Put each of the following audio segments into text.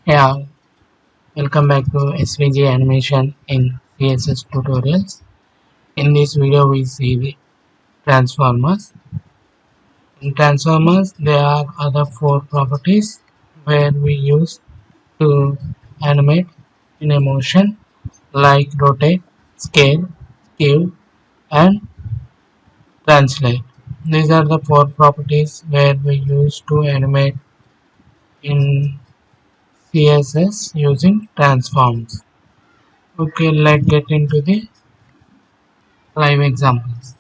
Yeah, welcome back to SVG animation in CSS tutorials. In this video we see the transformers. In transformers there are other four properties where we use to animate in a motion like rotate, scale, skew and translate. These are the four properties where we use to animate in CSS using transforms. Okay, let's get into the live examples.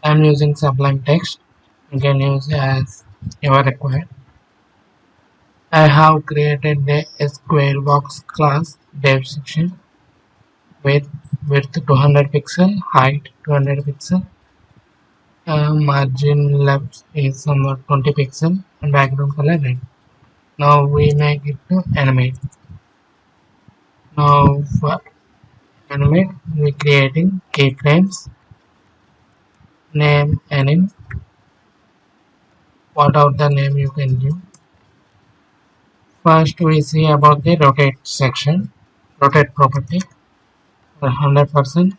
I am using Sublime Text. You can use as you are required. I have created a square box class dev section with width 200 pixel, height 200 pixel, margin left is somewhat 20 pixel and background color red. Now we make it to animate. Now for animate we creating keyframes, name anim, whatever the name you can give. First we see about the rotate section, rotate property for 100%.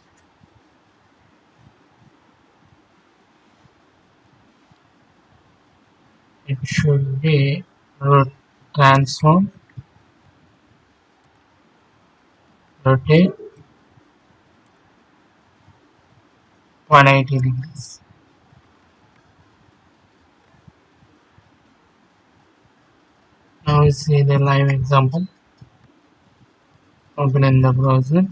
It should be transform, rotate 180 degrees. Now we see the live example. Open in the browser.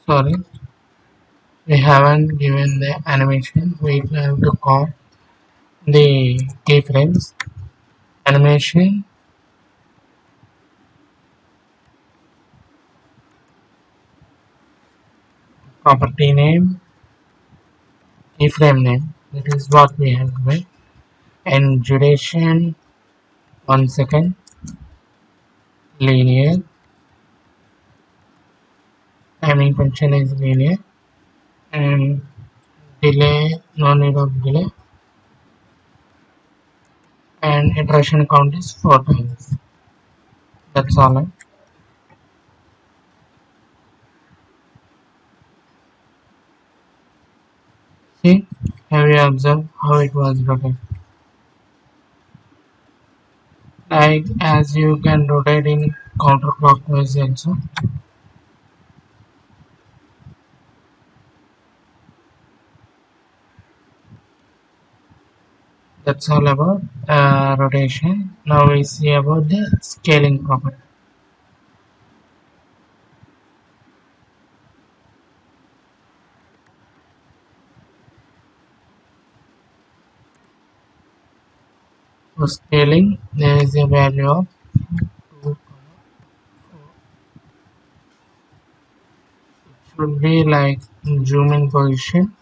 Sorry, we haven't given the animation. We have to call the keyframes. Animation, property name, keyframe name. That is what we have given. And duration 1 second, linear. Timing function is linear, and delay, no need of delay, and iteration count is 4 times. That's all. See, have you observed how it was rotated? Like as you can rotate in counterclockwise also. That's all about rotation. Now we see about the scaling property. For scaling, there is a value of 2, should be like zooming position.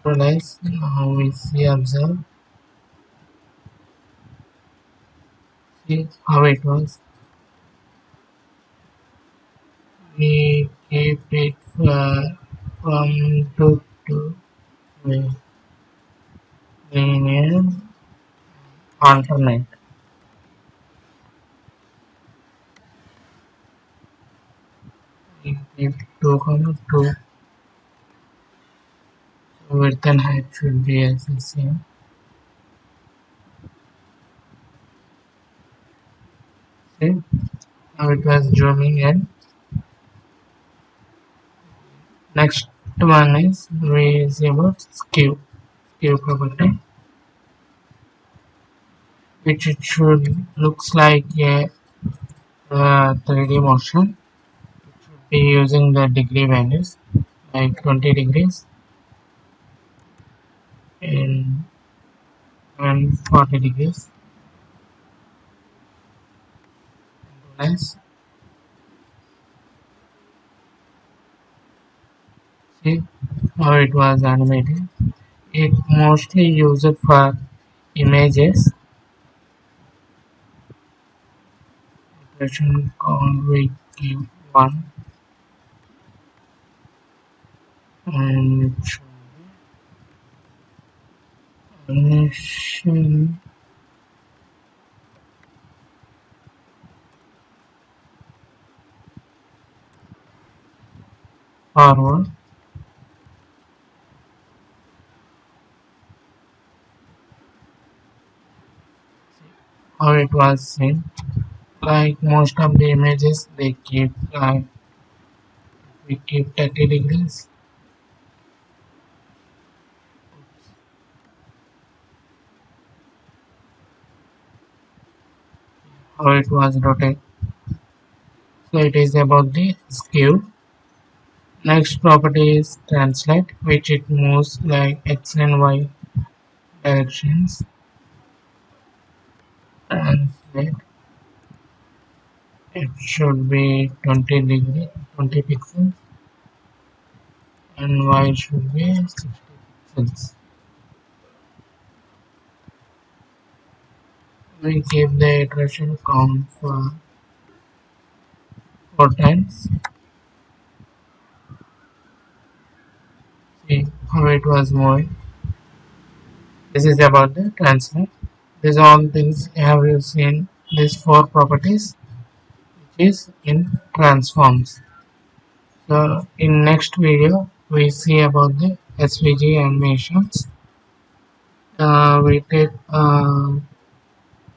Realize now we see observe. See how it was. We keep it from 2 to linear alternate. We keep 2, 2. So width and height should be as the same. See how it was zooming in. Next one is we see about skew property, which it should looks like a 3D motion. Be using the degree values like 20 degrees and 40 degrees. Nice. See how it was animated. It mostly used for images. Operation called we give 1 and it should animation forward, how it was seen. Like most of the images, they keep like we keep 30 degrees. How it was rotated. So it is about the skew. Next property is translate, which it moves like x and y directions. Translate. It should be 20 degree, 20 pixels, and y should be 60 pixels. We keep the iteration count for 4 times. See how it was moving. This is about the translate. These all things have you seen these four properties which is in transforms. So in next video we see about the SVG animations. We take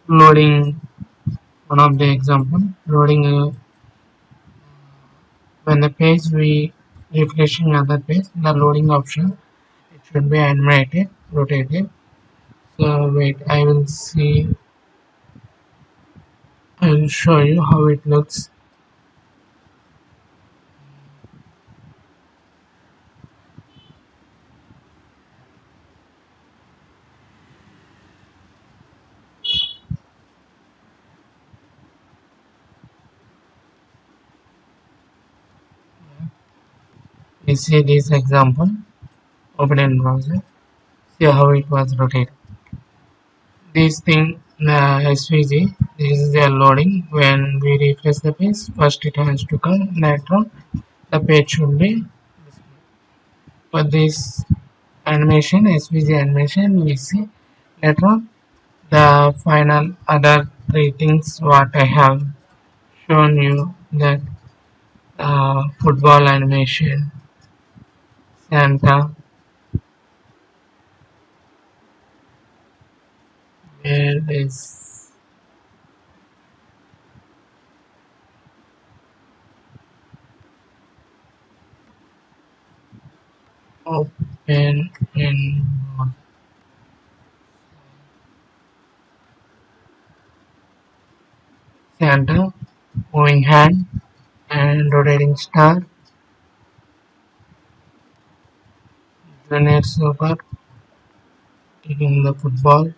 loading one of the example loading when the page we refreshing other page the loading option it should be animated rotated. So wait, I will show you how it looks. We see this example. Open in browser. See how it was rotated. This thing SVG, this is the loading. When we refresh the page, first it has to come. Later the page should be. For this animation, SVG animation, we see later on the final other three things what I have shown you that football animation, Santa, where is open in Santa, moving hand and rotating star, Junior Super, taking the football,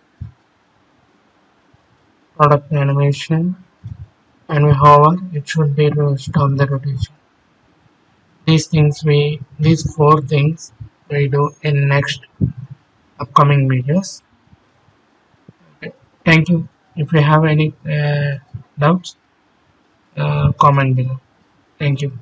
product animation, and we hover, it should be to stop the rotation. These four things we do in next upcoming videos. Okay. Thank you. If you have any doubts, comment below. Thank you.